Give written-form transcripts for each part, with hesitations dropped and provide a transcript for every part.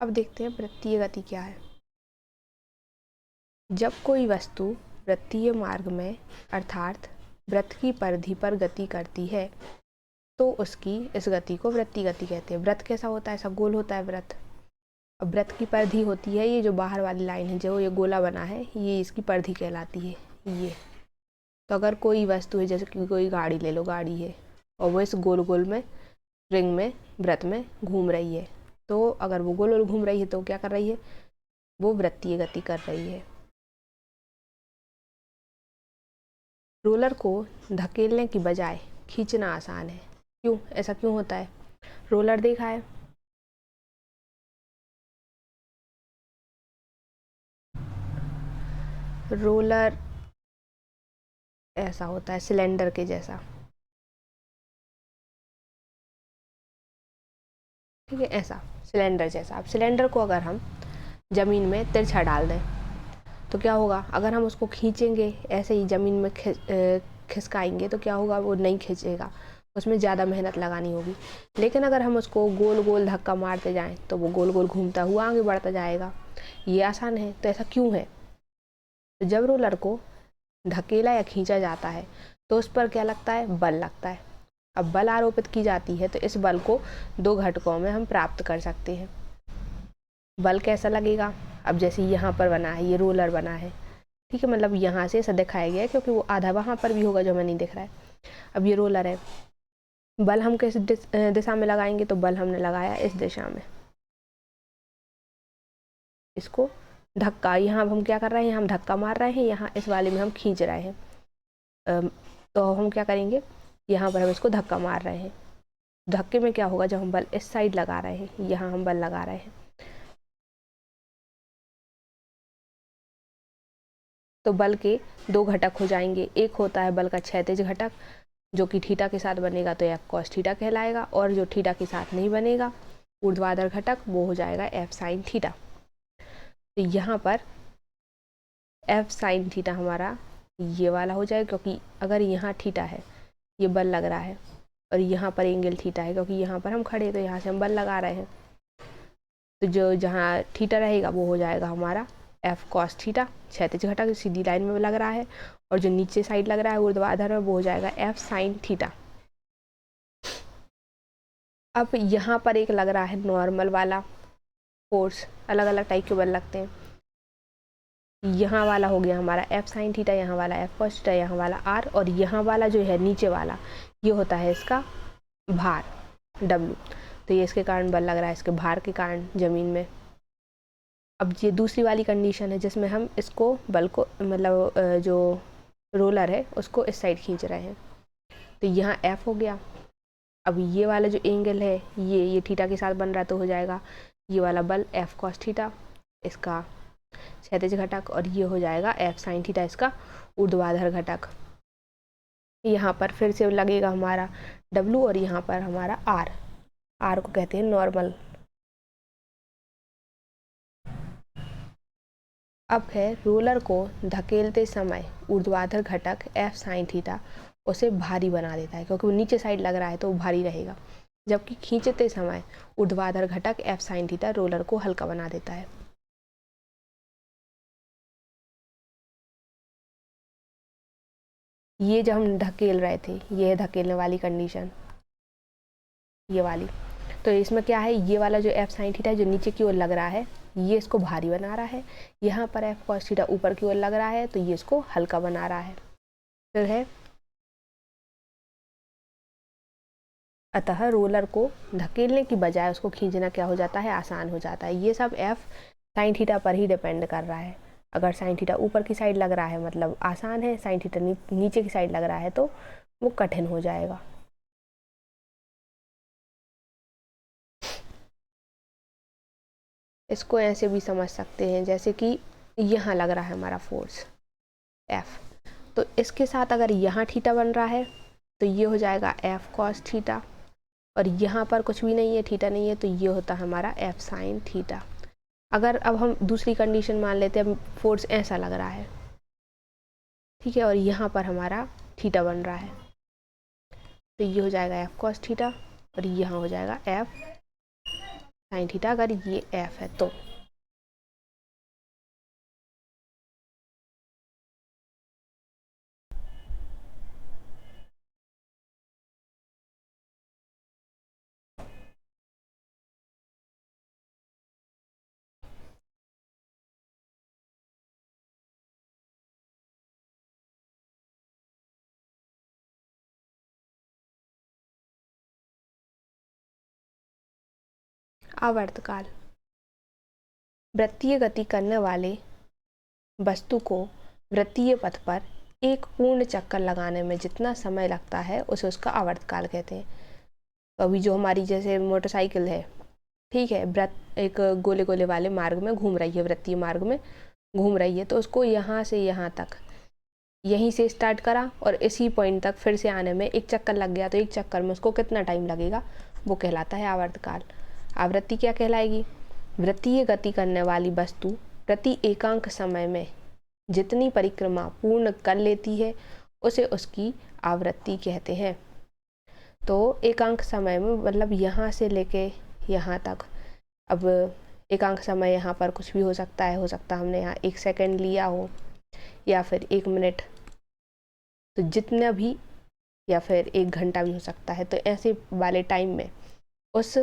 अब देखते हैं वृत्तीय गति क्या है। जब कोई वस्तु वृत्तीय मार्ग में अर्थात वृत्त की परिधि पर गति करती है तो उसकी इस गति को वृत्तीय गति कहते हैं। वृत्त कैसा होता है? ऐसा गोल होता है वृत्त। अब वृत्त की परिधि होती है, ये जो बाहर वाली लाइन है, जो ये गोला बना है, ये इसकी परिधि कहलाती है। ये तो अगर कोई वस्तु है, जैसे कि कोई गाड़ी ले लो, गाड़ी है और वो इस गोल गोल में रिंग में वृत्त में घूम रही है, तो अगर वो गोल गोल घूम रही है तो क्या कर रही है? वो वृत्तीय गति कर रही है। रोलर को धकेलने की बजाय खींचना आसान है। क्यों? ऐसा क्यों होता है? रोलर देखा है? रोलर ऐसा होता है सिलेंडर के जैसा, ठीक है, ऐसा सिलेंडर जैसा। अब सिलेंडर को अगर हम ज़मीन में तिरछा डाल दें तो क्या होगा? अगर हम उसको खींचेंगे ऐसे ही ज़मीन में खिसकाएंगे तो क्या होगा? वो नहीं खींचेगा, उसमें ज़्यादा मेहनत लगानी होगी। लेकिन अगर हम उसको गोल गोल धक्का मारते जाएं तो वो गोल गोल घूमता हुआ आगे बढ़ता जाएगा। ये आसान है। तो ऐसा क्यों है? तो जब रोलर को धकेला या खींचा जाता है तो उस पर क्या लगता है? बल लगता है। अब बल आरोपित की जाती है तो इस बल को दो घटकों में हम प्राप्त कर सकते हैं। बल कैसा लगेगा? अब जैसे यहाँ पर बना है, ये रोलर बना है, ठीक है, मतलब यहाँ से ऐसा दिखाया गया है क्योंकि वो आधा वहाँ पर भी होगा जो हमें नहीं दिख रहा है। अब ये रोलर है, बल हम किस दिशा में लगाएंगे? तो बल हमने लगाया इस दिशा में। इसको धक्का, यहाँ हम क्या कर रहे हैं? हम धक्का मार रहे हैं, यहाँ इस वाले में हम खींच रहे हैं। तो हम क्या करेंगे? यहाँ पर हम इसको धक्का मार रहे हैं। धक्के में क्या होगा? जब हम बल इस साइड लगा रहे हैं, यहाँ हम बल लगा रहे हैं, तो बल के दो घटक हो जाएंगे। एक होता है बल का क्षैतिज घटक जो कि थीटा के साथ बनेगा तो एफ कॉस थीटा कहलाएगा, और जो थीटा के साथ नहीं बनेगा ऊर्ध्वाधर घटक, वो हो जाएगा एफ साइन थीटा। तो यहाँ पर एफ साइन थीटा हमारा ये वाला हो जाएगा, क्योंकि अगर यहाँ थीटा है, ये बल लग रहा है, और यहाँ पर एंगल थीटा है क्योंकि यहाँ पर हम खड़े तो यहाँ से हम बल लगा रहे हैं, तो जो जहाँ थीटा रहेगा वो हो जाएगा हमारा एफ कॉस थीटा, क्षैतिज घटक सीधी लाइन में लग रहा है, और जो नीचे साइड लग रहा है ऊर्ध्वाधर में वो हो जाएगा एफ साइन थीटा। अब यहाँ पर एक लग रहा है नॉर्मल वाला फोर्स, अलग अलग टाइप के बल लगते हैं। यहाँ वाला हो गया हमारा एफ साइन थीटा, यहाँ वाला एफ कॉस थीटा, यहाँ वाला आर, और यहाँ वाला जो है नीचे वाला ये होता है इसका भार डब्ल्यू। तो ये इसके कारण बल लग रहा है, इसके भार के कारण ज़मीन में। अब ये दूसरी वाली कंडीशन है जिसमें हम इसको बल को मतलब जो रोलर है उसको इस साइड खींच रहे हैं, तो यहाँ एफ हो गया। अब ये वाला जो एंगल है ये थीटा के साथ बन रहा है तो हो जाएगा ये वाला बल एफ कॉस थीटा, इसका क्षैतिज घटक, और ये हो जाएगा एफ साइन थीटा, इसका ऊर्ध्वाधर घटक। यहाँ पर फिर से लगेगा हमारा डब्लू, और यहाँ पर हमारा आर, आर को कहते हैं नॉर्मल। अब है रोलर को धकेलते समय ऊर्ध्वाधर घटक एफ साइन थीटा उसे भारी बना देता है, क्योंकि वो नीचे साइड लग रहा है तो वो भारी रहेगा, जबकि खींचते समय ऊर्ध्वाधर घटक एफ साइन थीटा रोलर को हल्का बना देता है। ये जब हम धकेल रहे थे, ये है धकेलने वाली कंडीशन, ये वाली। तो इसमें क्या है? ये वाला जो एफ साइन थीटा जो नीचे की ओर लग रहा है ये इसको भारी बना रहा है, यहाँ पर एफ कॉस थीटा ऊपर की ओर लग रहा है तो ये इसको हल्का बना रहा है। फिर है अतः रोलर को धकेलने की बजाय उसको खींचना क्या हो जाता है? आसान हो जाता है। ये सब एफ साइन थीटा पर ही डिपेंड कर रहा है। अगर साइन थीटा ऊपर की साइड लग रहा है मतलब आसान है, साइन थीटा नीचे की साइड लग रहा है तो वो कठिन हो जाएगा। इसको ऐसे भी समझ सकते हैं जैसे कि यहाँ लग रहा है हमारा फोर्स एफ, तो इसके साथ अगर यहाँ थीटा बन रहा है तो ये हो जाएगा एफ कॉस थीटा, और यहाँ पर कुछ भी नहीं है, थीटा नहीं है, तो ये होता है हमारा एफ साइन थीटा। अगर अब हम दूसरी कंडीशन मान लेते हैं, फोर्स ऐसा लग रहा है, ठीक है, और यहाँ पर हमारा थीटा बन रहा है, तो ये हो जाएगा एफ कॉस थीटा, और यहाँ हो जाएगा एफ साइन थीटा अगर ये एफ है तो। आवर्तकाल, वृत्तीय गति करने वाले वस्तु को वृत्तीय पथ पर एक पूर्ण चक्कर लगाने में जितना समय लगता है उसे उसका आवर्तकाल कहते हैं। तो अभी जो हमारी जैसे मोटरसाइकिल है, ठीक है, वृत्त एक गोले गोले वाले मार्ग में घूम रही है, वृत्तीय मार्ग में घूम रही है, तो उसको यहाँ से यहाँ तक यहीं से स्टार्ट करा और इसी पॉइंट तक फिर से आने में एक चक्कर लग गया, तो एक चक्कर में उसको कितना टाइम लगेगा, वो कहलाता है आवर्तकाल। आवृत्ति क्या कहलाएगी? वृत्तीय गति करने वाली वस्तु प्रति एकांक समय में जितनी परिक्रमा पूर्ण कर लेती है उसे उसकी आवृत्ति कहते हैं। तो एकांक समय में मतलब यहाँ से लेके यहाँ तक, अब एकांक समय यहाँ पर कुछ भी हो सकता है, हमने यहाँ 1 सेकंड लिया हो या फिर 1 मिनट, तो जितना भी, या फिर 1 घंटा भी हो सकता है। तो ऐसे वाले टाइम में उस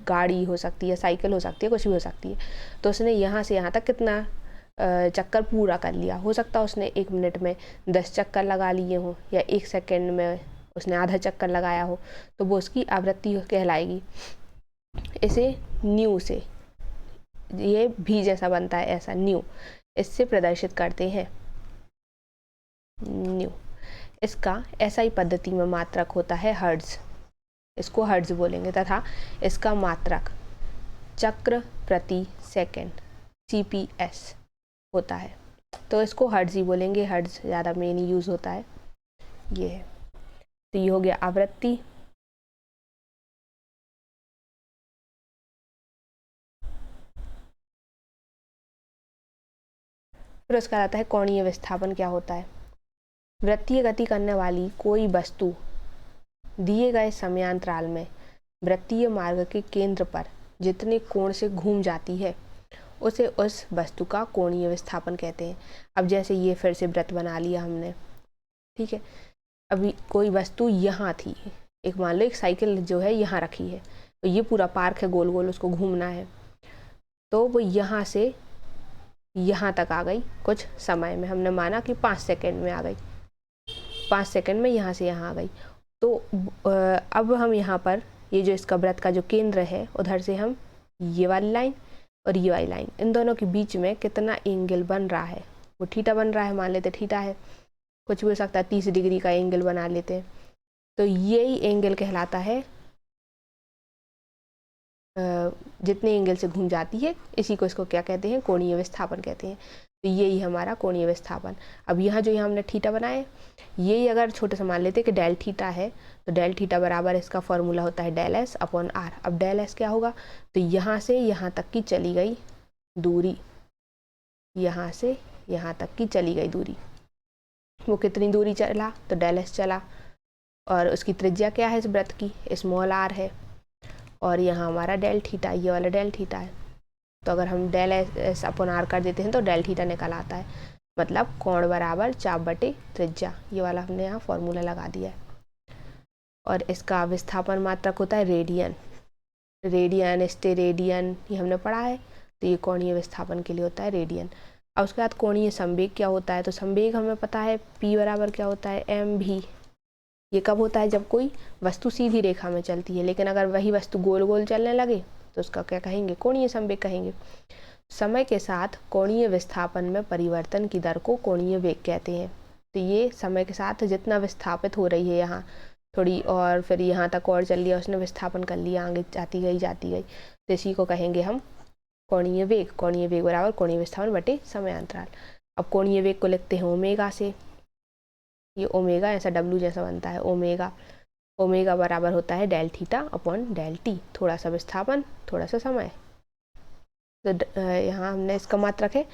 गाड़ी हो सकती है, साइकिल हो सकती है, कुछ भी हो सकती है, तो उसने यहाँ से यहाँ तक कितना चक्कर पूरा कर लिया। हो सकता है उसने 1 मिनट में 10 चक्कर लगा लिए हो या 1 सेकंड में उसने आधा चक्कर लगाया हो, तो वो उसकी आवृत्ति कहलाएगी। इसे न्यू से, ये भी जैसा बनता है ऐसा न्यू, इससे प्रदर्शित करते हैं न्यू। इसका एसआई पद्धति में मात्रक होता है हर्ट्ज, इसको हर्ट्ज बोलेंगे, तथा इसका मात्रक चक्र प्रति सेकंड CPS होता है, तो इसको हर्ट्ज ही बोलेंगे, हर्ट्ज ज़्यादा मेन यूज़ होता है। ये है, तो ये हो गया आवृत्ति। फिर उसका आता है कोणीय विस्थापन क्या होता है। वृत्तीय गति करने वाली कोई वस्तु दिए गए समयांतराल में वृत्तीय मार्ग के केंद्र पर जितने कोण से घूम जाती है उसे उस वस्तु का कोणीय विस्थापन कहते हैं। अब जैसे ये फिर से वृत्त बना लिया हमने, ठीक है, अभी कोई वस्तु यहाँ थी, एक मान लो एक साइकिल जो है यहाँ रखी है, तो ये पूरा पार्क है, गोल गोल उसको घूमना है, तो वो यहाँ से यहाँ तक आ गई कुछ समय में, हमने माना कि 5 सेकंड में आ गई, 5 सेकंड में यहाँ से यहाँ आ गई। तो अब हम यहाँ पर ये जो इसका वृत्त का जो केंद्र है, उधर से हम ये वाली लाइन और ये वाली लाइन, इन दोनों के बीच में कितना एंगल बन रहा है, वो थीटा बन रहा है, मान लेते थीटा है, कुछ भी हो सकता है, 30 डिग्री का एंगल बना लेते हैं, तो यही एंगल कहलाता है, जितने एंगल से घूम जाती है, इसी को इसको क्या कहते हैं, कोणीय विस्थापन कहते हैं। तो यही हमारा कोणीय विस्थापन। अब यहाँ जो हमने थीटा बनाए, यही अगर छोटे से मान लेते कि डेल थीटा है, तो डेल थीटा बराबर इसका फॉर्मूला होता है डेल एस अपॉन आर। अब डेल एस क्या होगा, तो यहाँ से यहाँ तक की चली गई दूरी, यहाँ से यहाँ तक की चली गई दूरी, वो कितनी दूरी चला, तो डेल एस चला, और उसकी त्रिज्या क्या है इस वृत्त की, स्मॉल आर है, और यहाँ हमारा डेल थीटा, ये वाला डेल थीटा है। तो अगर हम डेल एस अपॉन आर कर देते हैं तो डेल थीटा निकल आता है, मतलब कोण बराबर चाप बटे त्रिज्या, ये वाला हमने यहाँ फॉर्मूला लगा दिया है। और इसका विस्थापन मात्रक होता है रेडियन, रेडियन स्टेरेडियन, ये हमने पढ़ा है, तो ये कोणीय विस्थापन के लिए होता है रेडियन। अब उसके बाद कोणीय संवेग क्या होता है, तो संवेग हमें पता है P बराबर क्या होता है mv। ये कब होता है, जब कोई वस्तु सीधी रेखा में चलती है, लेकिन अगर वही वस्तु गोल गोल चलने लगे तो उसका क्या कहेंगे, कोणीय संवेग कहेंगे। समय के साथ कोणीय विस्थापन में परिवर्तन की दर को कोणीय वेग कहते हैं। तो ये समय के साथ जितना विस्थापित हो रही है यहाँ थोड़ी, और फिर यहाँ तक और चल लिया, उसने विस्थापन कर लिया, आगे जाती गई, तो इसी को कहेंगे हम कोणीय वेग। कोणीय वेग बराबर कोणीय विस्थापन बटे समय अंतराल। अब कोणीय वेग को लिखते हैं ओमेगा से, ये ओमेगा ऐसा डब्ल्यू जैसा बनता है, ओमेगा, ओमेगा बराबर होता है del theta upon del T, थोड़ा सा विस्थापन थोड़ा सा समय। तो यहाँ हमने इसका मात्रक है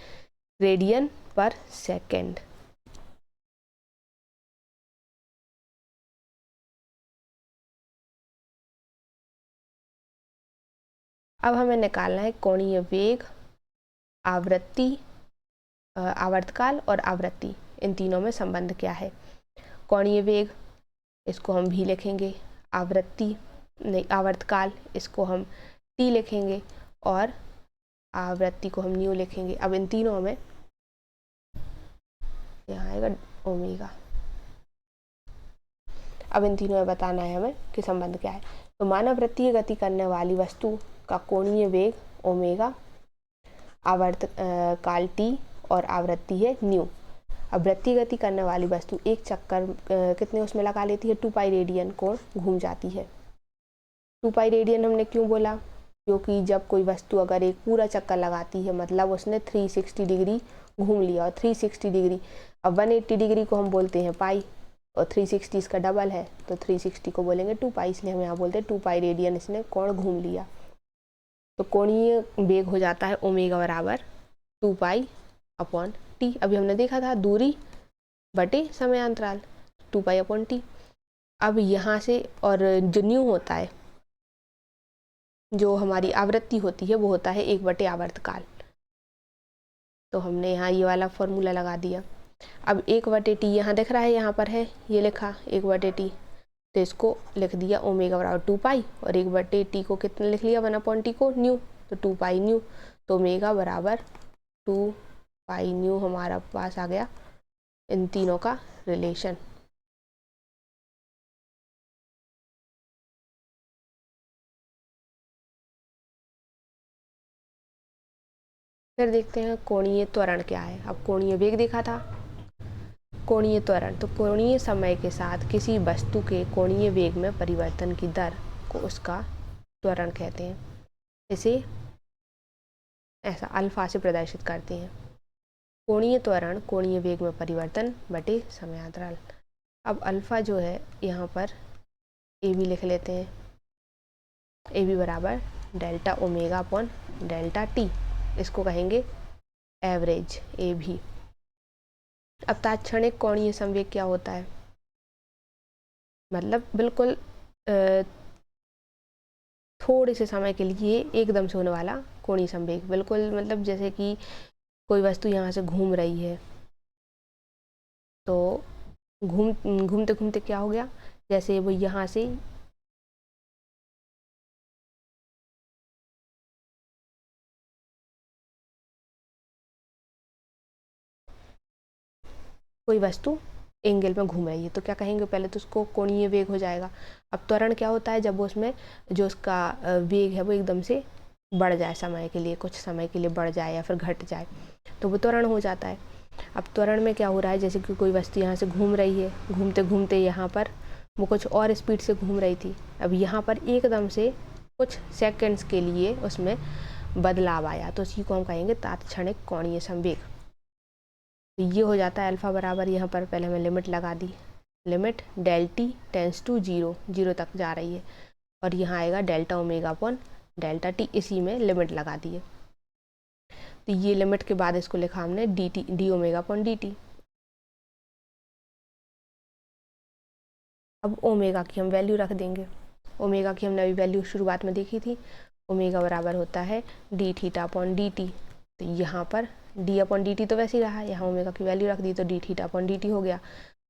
रेडियन पर सेकेंड। अब हमें निकालना है कोणीय वेग, आवृत्ति, आवर्तकाल और आवृत्ति, इन तीनों में संबंध क्या है। कोणीय वेग इसको हम v लिखेंगे, आवृत्ति नहीं आवर्तकाल इसको हम t लिखेंगे और आवृत्ति को हम न्यू लिखेंगे। अब इन तीनों में यहाँ आएगा ओमेगा। अब इन तीनों में बताना है हमें कि संबंध क्या है। तो मानव वृत्तीय गति करने वाली वस्तु का कोणीय वेग ओमेगा, आवर्त काल t और आवृत्ति है न्यू। अब वृत्तीय गति करने वाली वस्तु एक चक्कर कितने उसमें लगा लेती है, 2 पाई रेडियन कोण घूम जाती है। 2 पाई रेडियन हमने क्यों बोला, क्योंकि जब कोई वस्तु अगर एक पूरा चक्कर लगाती है मतलब उसने 360 डिग्री घूम लिया, और 360 डिग्री, अब 180 डिग्री को हम बोलते हैं पाई और 360 इसका डबल है तो 360 को बोलेंगे 2 पाई, इसलिए हम यहाँ बोलते हैं 2 पाई रेडियन इसने कोण घूम लिया। तो कोणीय वेग हो जाता है ओमेगा बराबर 2 पाई अपॉन टी। अभी हमने देखा था दूरी बटे समयांतराल, 2 पाई अपॉन टी। अब यहाँ से और जो न्यू होता है, जो हमारी आवृत्ति होती है वो होता है 1 बटे आवर्तकाल। तो हमने यहाँ ये वाला फॉर्मूला लगा दिया। अब 1 बटे टी यहाँ दिख रहा है, यहाँ पर है ये लिखा 1 बटे टी, तो इसको लिख दिया ओमेगा बराबर 2 पाई और 1 बटे टी को कितना लिख लिया 1 अपॉन टी को न्यू, तो 2 पाई न्यू। तो ओमेगा बराबर 2 पाई न्यू हमारा पास आ गया इन तीनों का रिलेशन। फिर देखते हैं कोणीय त्वरण क्या है। अब कोणीय वेग देखा था, कोणीय त्वरण, तो कोणीय समय के साथ किसी वस्तु के कोणीय वेग में परिवर्तन की दर को उसका त्वरण कहते हैं। इसे ऐसा अल्फा से प्रदर्शित करते हैं। कोणीय त्वरण कोणीय वेग में परिवर्तन बटे समयांतराल। अब अल्फा जो है यहाँ पर ए बी लिख लेते हैं, ए बी बराबर delta omega upon delta T, इसको कहेंगे एवरेज ए भी। अब तात्क्षणिक कोणीय संवेग क्या होता है, मतलब बिल्कुल थोड़े से समय के लिए एकदम से होने वाला कोणीय संवेग, बिल्कुल मतलब जैसे कि कोई वस्तु यहाँ से घूम रही है तो घूमते घूमते क्या हो गया, जैसे वो यहाँ से कोई वस्तु एंगल में घूम रही है तो क्या कहेंगे, पहले तो उसको कोणीय वेग हो जाएगा। अब त्वरण क्या होता है, जब वो उसमें जो उसका वेग है वो एकदम से बढ़ जाए, समय के लिए कुछ समय के लिए बढ़ जाए या फिर घट जाए, तो वो त्वरण हो जाता है। अब त्वरण में क्या हो रहा है, जैसे कि कोई वस्तु यहाँ से घूम रही है, घूमते घूमते यहाँ पर वो कुछ और स्पीड से घूम रही थी, अब यहाँ पर एकदम से कुछ सेकेंड्स के लिए उसमें बदलाव आया, तो इसी को हम कहेंगे तात्क्षणिक कोणीय संवेग। तो ये हो जाता है अल्फा बराबर, यहाँ पर पहले हमें लिमिट लगा दी, limit del t tends to 0, 0 तक जा रही है, और यहाँ आएगा delta omega upon delta t, इसी में लिमिट लगा दी है। तो ये लिमिट के बाद इसको लिखा हमने D T, D omega upon D T. अब ओमेगा की हम वैल्यू रख देंगे। ओमेगा की हमने अभी वैल्यू शुरुआत में देखी थी, ओमेगा बराबर होता है D theta upon D T. तो यहाँ पर डी अपॉन डी टी तो वैसे ही रहा, यहाँ ओमेगा की वैल्यू रख दी तो D theta upon D T हो गया।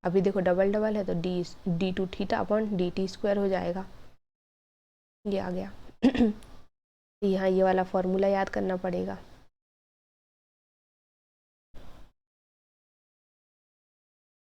अभी देखो डबल डबल है तो D two theta upon D T square हो जाएगा, ये आ गया। यहाँ ये वाला फॉर्मूला याद करना पड़ेगा।